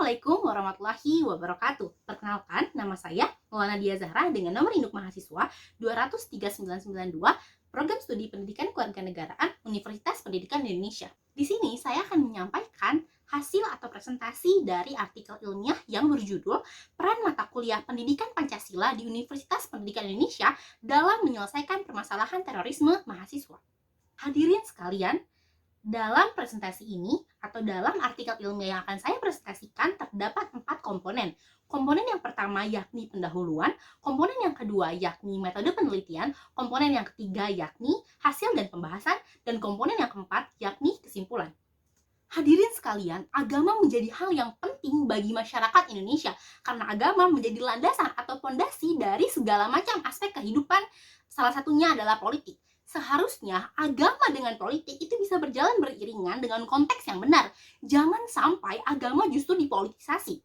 Assalamualaikum warahmatullahi wabarakatuh. Perkenalkan, nama saya Maulana Dia Zahra dengan nomor induk mahasiswa 23992, Program Studi Pendidikan Kewarganegaraan Universitas Pendidikan Indonesia. Di sini saya akan menyampaikan hasil atau presentasi dari artikel ilmiah yang berjudul Peran Mata Kuliah Pendidikan Pancasila di Universitas Pendidikan Indonesia dalam menyelesaikan permasalahan terorisme mahasiswa. Hadirin sekalian, dalam presentasi ini atau dalam artikel ilmiah yang akan saya presentasikan terdapat 4 komponen. Komponen yang pertama yakni pendahuluan, komponen yang kedua yakni metode penelitian, komponen yang ketiga yakni hasil dan pembahasan, dan komponen yang keempat yakni kesimpulan. Hadirin sekalian, agama menjadi hal yang penting bagi masyarakat Indonesia karena agama menjadi landasan atau fondasi dari segala macam aspek kehidupan, salah satunya adalah politik. Seharusnya agama dengan politik itu bisa berjalan beriringan dengan konteks yang benar. Jangan sampai agama justru dipolitisasi.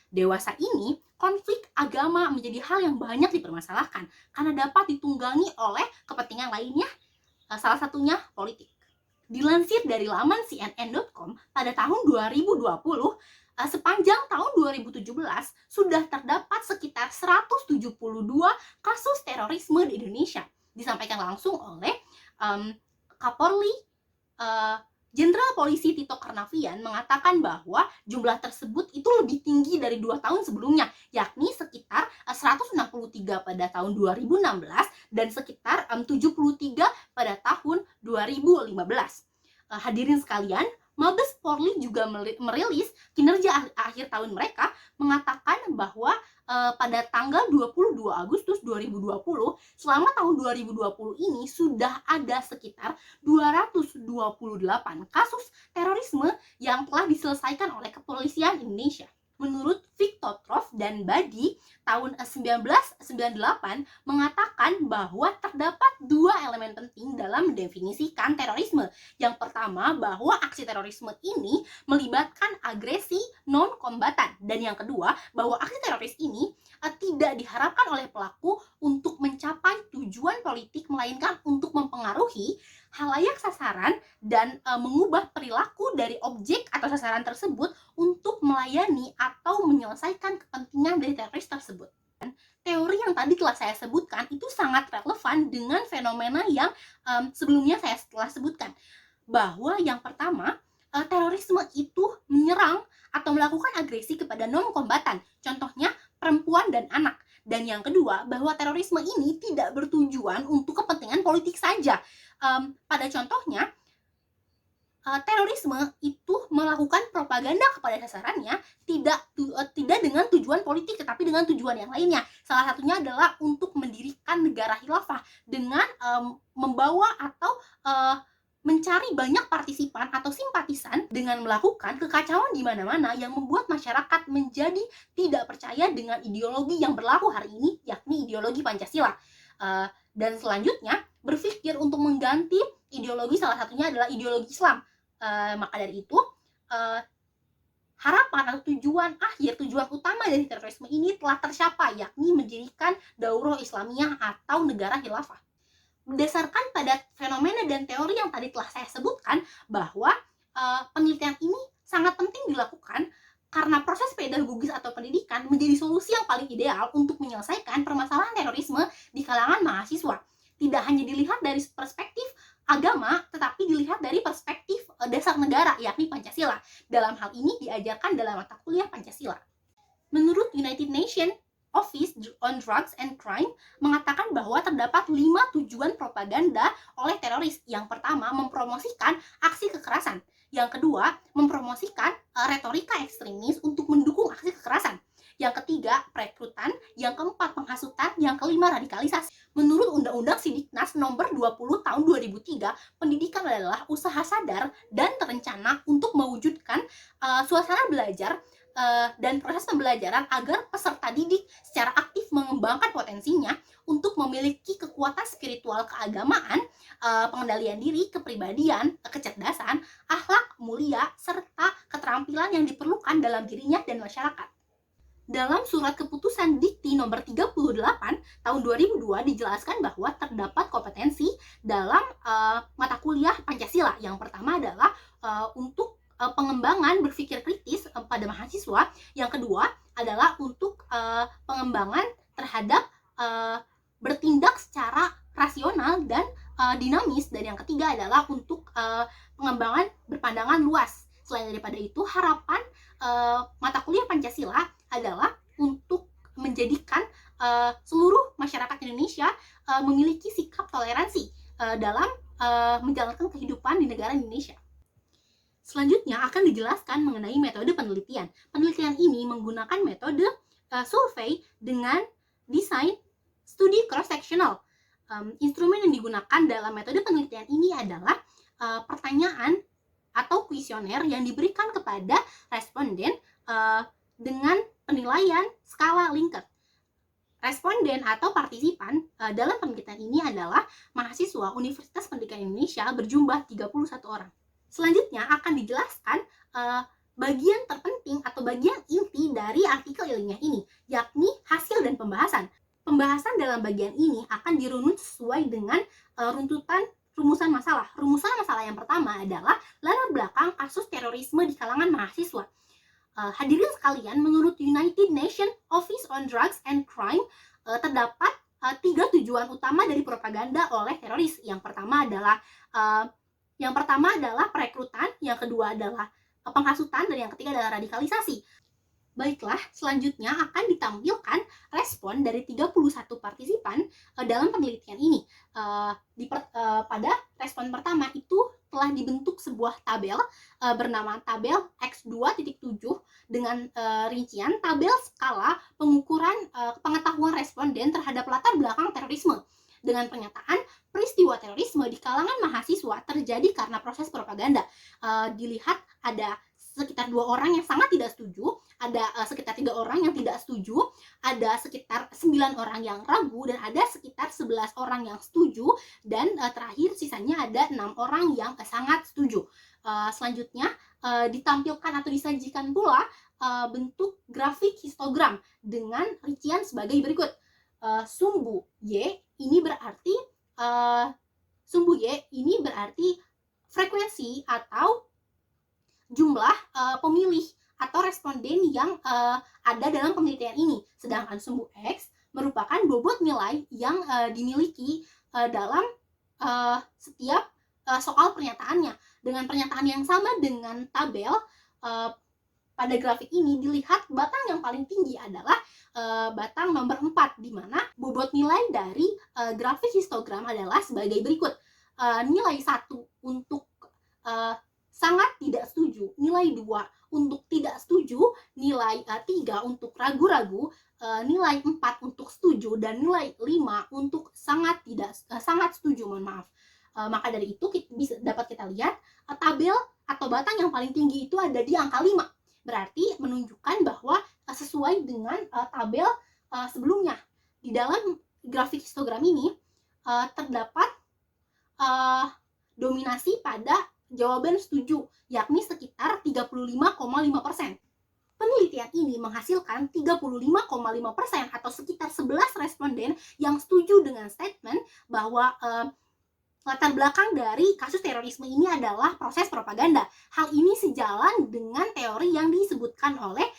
Dewasa ini, konflik agama menjadi hal yang banyak dipermasalahkan karena dapat ditunggangi oleh kepentingan lainnya, salah satunya politik. Dilansir dari laman cnn.com pada tahun 2020, sepanjang tahun 2017 sudah terdapat sekitar 172 kasus terorisme di Indonesia. Disampaikan langsung oleh Kapolri Jenderal Polisi Tito Karnavian mengatakan bahwa jumlah tersebut itu lebih tinggi dari 2 tahun sebelumnya, yakni sekitar 163 pada tahun 2016 dan sekitar 73 pada tahun 2015. Hadirin sekalian, Mabes Polri juga merilis kinerja akhir tahun mereka, mengatakan bahwa pada tanggal 22 Agustus 2020, selama tahun 2020 ini sudah ada sekitar 228 kasus terorisme yang telah diselesaikan oleh kepolisian Indonesia. Menurut Victotrov dan Badi, tahun 1998 mengatakan bahwa terdapat 2 elemen penting dalam mendefinisikan terorisme. Yang pertama, bahwa aksi terorisme ini melibatkan agresi non-kombatan. Dan yang kedua, bahwa aksi teroris ini tidak diharapkan oleh pelaku untuk mencapai tujuan politik, melainkan untuk mempengaruhi halayak sasaran dan mengubah perilaku dari objek atau sasaran tersebut untuk melayani atau menyelesaikan kepentingan dari teroris tersebut. Teori yang tadi telah saya sebutkan itu sangat relevan dengan fenomena yang sebelumnya saya telah sebutkan, bahwa yang pertama, terorisme itu menyerang atau melakukan agresi kepada non-kombatan, contohnya perempuan dan anak. Dan yang kedua, bahwa terorisme ini tidak bertujuan untuk kepentingan politik saja. Pada contohnya, terorisme itu melakukan propaganda kepada sasarannya tidak dengan tujuan politik tetapi dengan tujuan yang lainnya. Salah satunya adalah untuk mendirikan negara khilafah dengan membawa atau mencari banyak partisipan atau simpatisan dengan melakukan kekacauan di mana-mana yang membuat masyarakat menjadi tidak percaya dengan ideologi yang berlaku hari ini, yakni ideologi Pancasila. Dan selanjutnya berpikir untuk mengganti ideologi, salah satunya adalah ideologi Islam. Maka dari itu, harapan atau tujuan utama dari terorisme ini telah tercapai, yakni mendirikan Daurah Islamiyah atau negara khilafah. Berdasarkan pada fenomena dan teori yang tadi telah saya sebutkan, bahwa penelitian ini sangat penting dilakukan karena proses pedagogis atau pendidikan menjadi solusi yang paling ideal untuk menyelesaikan permasalahan terorisme di kalangan mahasiswa. Tidak hanya dilihat dari perspektif agama, tetapi dilihat dari perspektif dasar negara, yakni Pancasila. Dalam hal ini diajarkan dalam mata kuliah Pancasila. Menurut United Nations Office on Drugs and Crime mengatakan bahwa terdapat 5 tujuan propaganda oleh teroris. Yang pertama, mempromosikan aksi kekerasan. Yang kedua, mempromosikan retorika ekstremis untuk mendukung aksi kekerasan. Yang ketiga, perekrutan. Yang keempat, penghasutan. Yang kelima, radikalisasi. Menurut Undang-Undang Sidiknas nomor 20 tahun 2003, pendidikan adalah usaha sadar dan terencana untuk mewujudkan suasana belajar dan proses pembelajaran agar peserta didik secara aktif mengembangkan potensinya untuk memiliki kekuatan spiritual keagamaan, pengendalian diri, kepribadian, kecerdasan, akhlak mulia, serta keterampilan yang diperlukan dalam dirinya dan masyarakat. Dalam surat keputusan Dikti nomor 38 tahun 2002 dijelaskan bahwa terdapat kompetensi dalam mata kuliah Pancasila. Yang pertama adalah untuk pengembangan berpikir kritis pada mahasiswa. Yang kedua adalah untuk pengembangan terhadap bertindak secara rasional dan dinamis, dan yang ketiga adalah untuk pengembangan berpandangan luas. Selain daripada itu, harapan mata kuliah Pancasila adalah untuk menjadikan seluruh masyarakat Indonesia memiliki sikap toleransi dalam menjalankan kehidupan di negara Indonesia. Selanjutnya akan dijelaskan mengenai metode penelitian. Penelitian ini menggunakan metode survei dengan desain studi cross-sectional. Instrumen yang digunakan dalam metode penelitian ini adalah pertanyaan atau kuesioner yang diberikan kepada responden dengan penilaian skala Likert. Responden atau partisipan dalam penelitian ini adalah mahasiswa Universitas Pendidikan Indonesia berjumlah 31 orang. Selanjutnya akan dijelaskan bagian terpenting atau bagian inti dari artikel ilmiah ini, yakni hasil dan pembahasan. Pembahasan dalam bagian ini akan dirunut sesuai dengan rumusan masalah. Rumusan masalah yang pertama adalah latar belakang kasus terorisme di kalangan mahasiswa. Hadirin sekalian, menurut United Nations Office on Drugs and Crime, terdapat 3 tujuan utama dari propaganda oleh teroris. Yang pertama adalah perekrutan, yang kedua adalah penghasutan, dan yang ketiga adalah radikalisasi. Baiklah, selanjutnya akan ditampilkan respon dari 31 partisipan dalam penelitian ini. Pada respon pertama itu telah dibentuk sebuah tabel bernama tabel X2.7 dengan rincian tabel skala pengukuran pengetahuan responden terhadap latar belakang terorisme, dengan pernyataan peristiwa terorisme di kalangan mahasiswa terjadi karena proses propaganda. Dilihat ada sekitar 2 orang yang sangat tidak setuju, ada sekitar 3 orang yang tidak setuju, ada sekitar 9 orang yang ragu, dan ada sekitar 11 orang yang setuju, dan terakhir sisanya ada 6 orang yang sangat setuju. Selanjutnya ditampilkan atau disajikan pula bentuk grafik histogram dengan rincian sebagai berikut. Sumbu Y ini berarti frekuensi atau jumlah pemilih atau responden yang ada dalam penelitian ini, sedangkan sumbu X merupakan bobot nilai yang dimiliki dalam setiap soal pernyataannya. Dengan pernyataan yang sama dengan tabel pada grafik ini, dilihat batang yang paling tinggi adalah batang nomor 4, di mana bobot nilai dari grafik histogram adalah sebagai berikut. Nilai 1 untuk sangat tidak setuju, nilai 2 untuk tidak setuju, nilai 3 untuk ragu-ragu, nilai 4 untuk setuju, dan nilai 5 untuk sangat setuju, mohon maaf. Maka dari itu dapat kita lihat tabel atau batang yang paling tinggi itu ada di angka 5. Berarti menunjukkan bahwa sesuai dengan tabel sebelumnya. Di dalam grafik histogram ini terdapat dominasi pada jawaban setuju, yakni sekitar 35,5%. Penelitian ini menghasilkan 35,5% atau sekitar 11 responden yang setuju dengan statement bahwa latar belakang dari kasus terorisme ini adalah proses propaganda. Hal ini sejalan dengan teori yang disebutkan oleh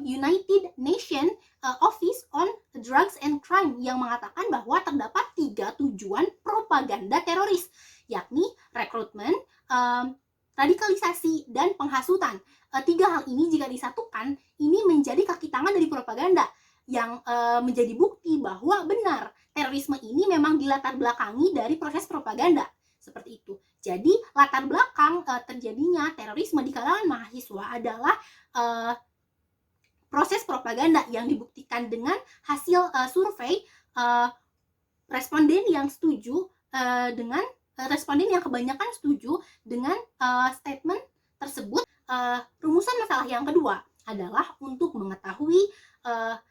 United Nations Office on Drugs and Crime yang mengatakan bahwa terdapat 3 tujuan propaganda teroris, yakni rekrutmen, radikalisasi, dan penghasutan. 3 hal ini jika disatukan, ini menjadi kaki tangan dari propaganda yang menjadi bukti bahwa benar terorisme ini memang dilatar belakangi dari proses propaganda. Seperti itu. Jadi latar belakang terjadinya terorisme di kalangan mahasiswa adalah proses propaganda yang dibuktikan dengan hasil survei responden yang setuju dengan responden yang kebanyakan setuju dengan statement tersebut. Rumusan masalah yang kedua adalah untuk mengetahui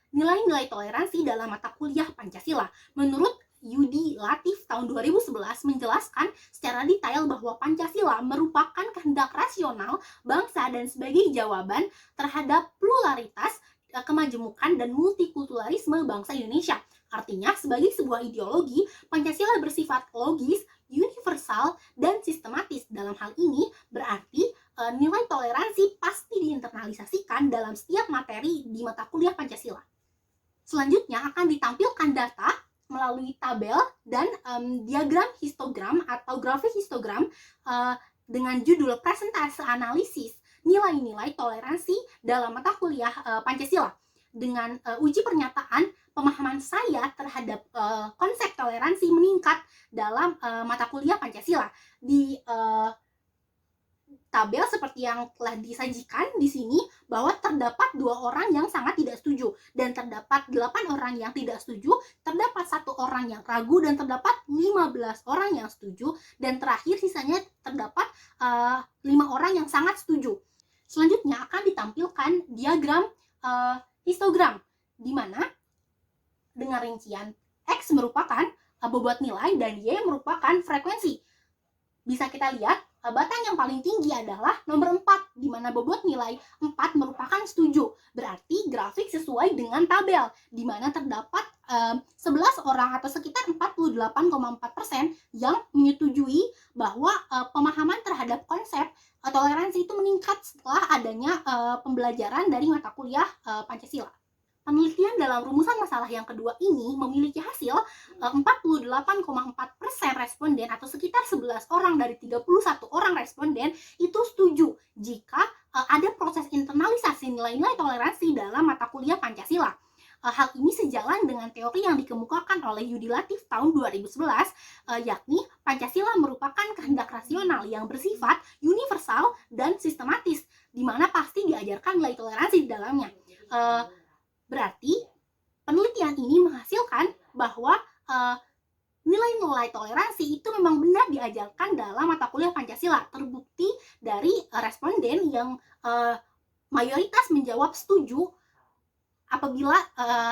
nilai-nilai toleransi dalam mata kuliah Pancasila. Menurut Yudi Latif tahun 2011 menjelaskan secara detail bahwa Pancasila merupakan kehendak rasional bangsa dan sebagai jawaban terhadap pluralitas, kemajemukan, dan multikulturalisme bangsa Indonesia. Artinya, sebagai sebuah ideologi, Pancasila bersifat logis, universal, dan sistematis. Dalam hal ini berarti nilai toleransi pasti diinternalisasikan dalam setiap materi di mata kuliah Pancasila. Selanjutnya akan ditampilkan data melalui tabel dan diagram histogram atau grafik histogram dengan judul presentase analisis nilai-nilai toleransi dalam mata kuliah Pancasila. Dengan uji pernyataan, pemahaman saya terhadap konsep toleransi meningkat dalam mata kuliah Pancasila. Di tabel seperti yang telah disajikan di sini bahwa terdapat 2 orang yang sangat tidak setuju dan terdapat 8 orang yang tidak setuju, terdapat 1 orang yang ragu dan terdapat 15 orang yang setuju, dan terakhir sisanya terdapat 5 orang yang sangat setuju. Selanjutnya akan ditampilkan diagram histogram di mana dengan rincian X merupakan bobot nilai dan Y merupakan frekuensi. Bisa kita lihat batang yang paling tinggi adalah nomor 4, di mana bobot nilai 4 merupakan setuju. Berarti grafik sesuai dengan tabel, di mana terdapat 11 orang atau sekitar 48,4% yang menyetujui bahwa pemahaman terhadap konsep toleransi itu meningkat setelah adanya pembelajaran dari mata kuliah Pancasila. Penelitian dalam rumusan masalah yang kedua ini memiliki hasil 48,4% responden atau sekitar 11 orang dari 31 orang responden itu setuju jika ada proses internalisasi nilai-nilai toleransi dalam mata kuliah Pancasila. Hal ini sejalan dengan teori yang dikemukakan oleh Yudi Latif tahun 2011, yakni Pancasila merupakan kehendak rasional yang bersifat universal dan sistematis, di mana pasti diajarkan nilai toleransi di dalamnya. Berarti penelitian ini menghasilkan bahwa nilai-nilai toleransi itu memang benar diajarkan dalam mata kuliah Pancasila. Terbukti dari responden yang mayoritas menjawab setuju apabila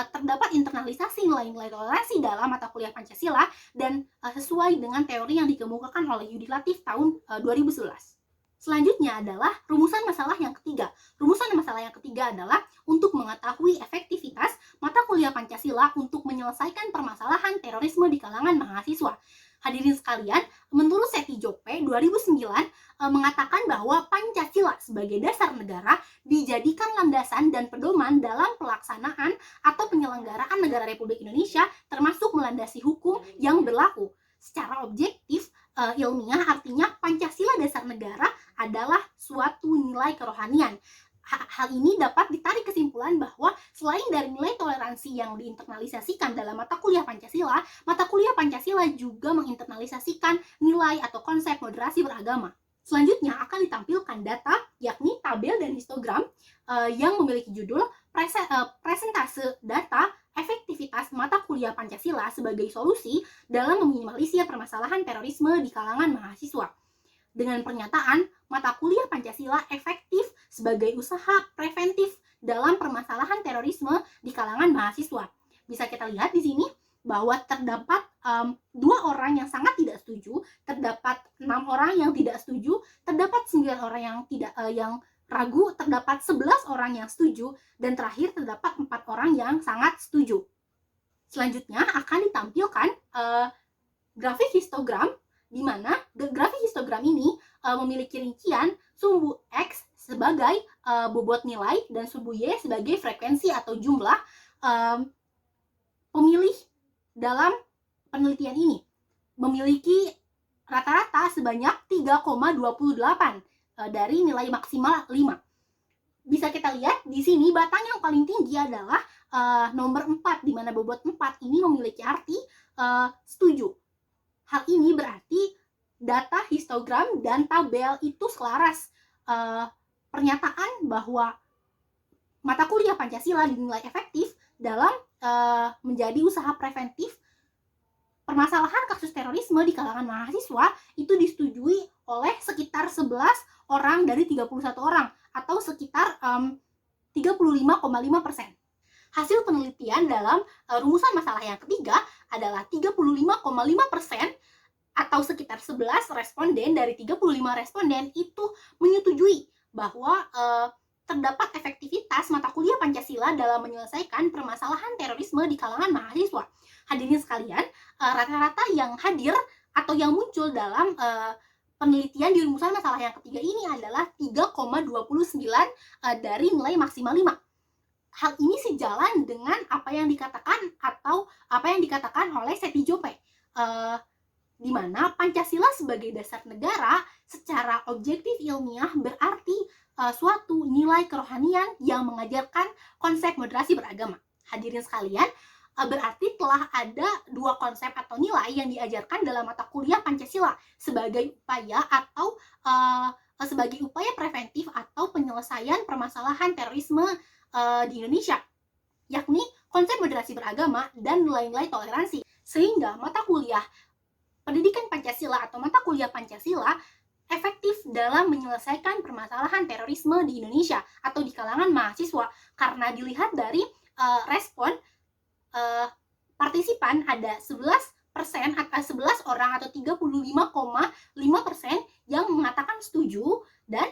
terdapat internalisasi nilai-nilai toleransi dalam mata kuliah Pancasila dan sesuai dengan teori yang dikemukakan oleh Yudi Latif tahun 2011. Selanjutnya adalah rumusan masalah yang ketiga. Rumusan masalah yang ketiga adalah untuk mengetahui efektivitas mata kuliah Pancasila untuk menyelesaikan permasalahan terorisme di kalangan mahasiswa. Hadirin sekalian, menurut Seti Jope 2009 mengatakan bahwa Pancasila sebagai dasar negara dijadikan landasan dan pedoman dalam pelaksanaan atau penyelenggaraan negara Republik Indonesia, termasuk melandasi hukum yang berlaku. Secara objektif, ilmiah artinya Pancasila dasar negara adalah suatu nilai kerohanian. Hal ini dapat ditarik kesimpulan bahwa selain dari nilai toleransi yang diinternalisasikan dalam mata kuliah Pancasila juga menginternalisasikan nilai atau konsep moderasi beragama. Selanjutnya akan ditampilkan data, yakni tabel dan histogram yang memiliki judul presentase data efektivitas mata kuliah Pancasila sebagai solusi dalam meminimalisir permasalahan terorisme di kalangan mahasiswa. Dengan pernyataan, mata kuliah Pancasila efektif sebagai usaha preventif dalam permasalahan terorisme di kalangan mahasiswa. Bisa kita lihat di sini bahwa terdapat 2 orang yang sangat tidak setuju, terdapat 6 orang yang tidak setuju, terdapat 9 orang yang ragu, terdapat 11 orang yang setuju, dan terakhir terdapat 4 orang yang sangat setuju. Selanjutnya akan ditampilkan grafik histogram, di mana grafik histogram ini memiliki rincian sumbu X sebagai bobot nilai dan sumbu Y sebagai frekuensi atau jumlah pemilih dalam penelitian ini. Memiliki rata-rata sebanyak 3,28 dari nilai maksimal 5. Bisa kita lihat di sini batang yang paling tinggi adalah nomor 4, di mana bobot 4 ini memiliki arti setuju. Hal ini berarti data histogram dan tabel itu selaras. Pernyataan bahwa mata kuliah Pancasila dinilai efektif dalam menjadi usaha preventif permasalahan kasus terorisme di kalangan mahasiswa itu disetujui oleh sekitar 11 orang dari 31 orang atau sekitar 35,5%. Hasil penelitian dalam rumusan masalah yang ketiga adalah 35,5% atau sekitar 11 responden dari 35 responden itu menyetujui bahwa terdapat efektivitas mata kuliah Pancasila dalam menyelesaikan permasalahan terorisme di kalangan mahasiswa. Hadirin sekalian, rata-rata yang hadir atau yang muncul dalam penelitian di rumusan masalah yang ketiga ini adalah 3,29 dari nilai maksimal 5. Hal ini sejalan dengan apa yang dikatakan oleh Seti Jope, di mana Pancasila sebagai dasar negara secara objektif ilmiah berarti suatu nilai kerohanian yang mengajarkan konsep moderasi beragama. Hadirin sekalian, berarti telah ada dua konsep atau nilai yang diajarkan dalam mata kuliah Pancasila sebagai upaya preventif atau penyelesaian permasalahan terorisme di Indonesia, yakni konsep moderasi beragama dan nilai-nilai toleransi. Sehingga mata kuliah pendidikan Pancasila atau mata kuliah Pancasila efektif dalam menyelesaikan permasalahan terorisme di Indonesia atau di kalangan mahasiswa, karena dilihat dari respon partisipan ada 11 orang atau 35,5% yang mengatakan setuju, dan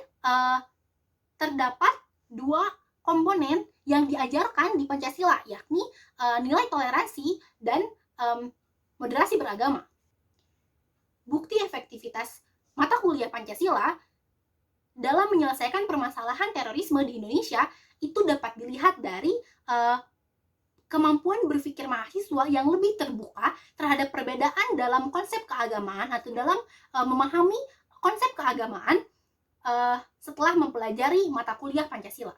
terdapat dua komponen yang diajarkan di Pancasila, yakni nilai toleransi dan moderasi beragama. Bukti efektivitas mata kuliah Pancasila dalam menyelesaikan permasalahan terorisme di Indonesia itu dapat dilihat dari kemampuan berpikir mahasiswa yang lebih terbuka terhadap perbedaan dalam konsep keagamaan atau dalam memahami konsep keagamaan setelah mempelajari mata kuliah Pancasila.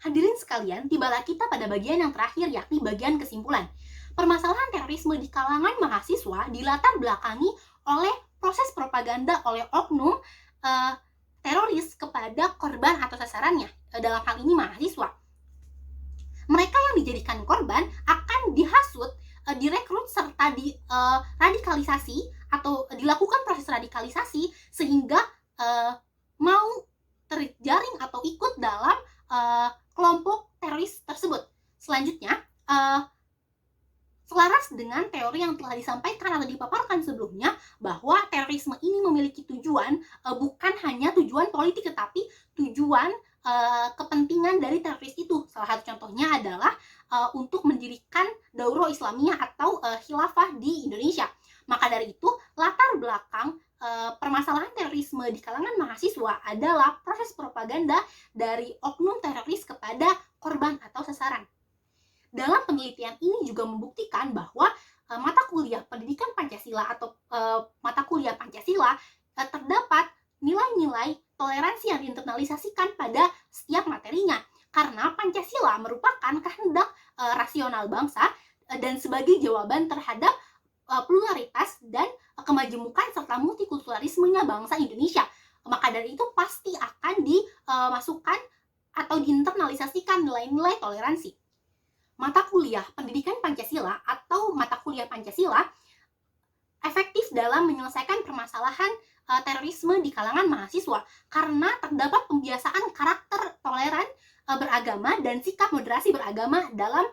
Hadirin sekalian, tibalah kita pada bagian yang terakhir, yakni bagian kesimpulan. Permasalahan terorisme di kalangan mahasiswa dilatar belakangi oleh proses propaganda oleh oknum teroris kepada korban atau sasarannya, dalam hal ini mahasiswa. Mereka yang dijadikan korban akan dihasut, direkrut, serta radikalisasi atau dilakukan proses radikalisasi sehingga mau terjaring atau ikut dalam kelompok teroris tersebut. Selanjutnya, selaras dengan teori yang telah disampaikan atau dipaparkan sebelumnya, bahwa terorisme ini memiliki tujuan bukan hanya tujuan politik, tetapi tujuan kepentingan dari teroris itu. Salah satu contohnya adalah untuk mendirikan Daurah Islamiyah atau khilafah di Indonesia. Maka dari itu, latar belakang permasalahan terorisme di kalangan mahasiswa adalah proses propaganda dari oknum teroris kepada korban atau sasaran. Dalam penelitian ini juga membuktikan bahwa mata kuliah pendidikan Pancasila atau mata kuliah Pancasila terdapat nilai-nilai toleransi yang diinternalisasikan pada setiap materinya, karena Pancasila merupakan kehendak rasional bangsa dan sebagai jawaban terhadap pluralitas dan kemajemukan serta multikulturalismenya bangsa Indonesia. Maka dari itu pasti akan dimasukkan atau diinternalisasikan nilai-nilai toleransi. Mata kuliah pendidikan Pancasila atau mata kuliah Pancasila efektif dalam menyelesaikan permasalahan terorisme di kalangan mahasiswa karena terdapat pembiasaan karakter toleran beragama dan sikap moderasi beragama dalam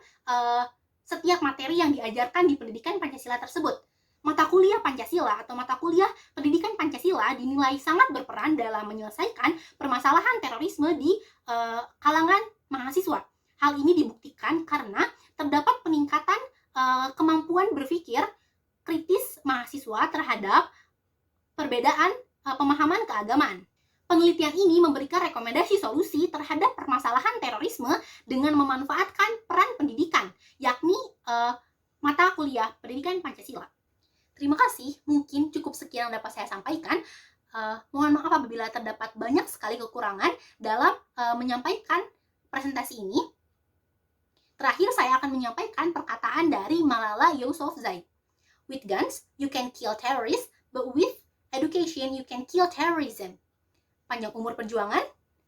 setiap materi yang diajarkan di pendidikan Pancasila tersebut. Mata kuliah Pancasila atau mata kuliah pendidikan Pancasila dinilai sangat berperan dalam menyelesaikan permasalahan terorisme di kalangan mahasiswa. Hal ini dibuktikan karena terdapat peningkatan kemampuan berpikir kritis mahasiswa terhadap perbedaan pemahaman keagamaan. Penelitian ini memberikan rekomendasi solusi terhadap permasalahan terorisme dengan memanfaatkan peran pendidikan, yakni mata kuliah pendidikan Pancasila. Terima kasih, mungkin cukup sekian yang dapat saya sampaikan. Mohon maaf apabila terdapat banyak sekali kekurangan dalam menyampaikan presentasi ini. Terakhir, saya akan menyampaikan perkataan dari Malala Yousafzai. With guns, you can kill terrorists, but with education, you can kill terrorism. Panjang umur perjuangan,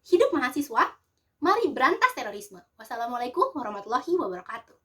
hidup mahasiswa, mari berantas terorisme. Wassalamualaikum warahmatullahi wabarakatuh.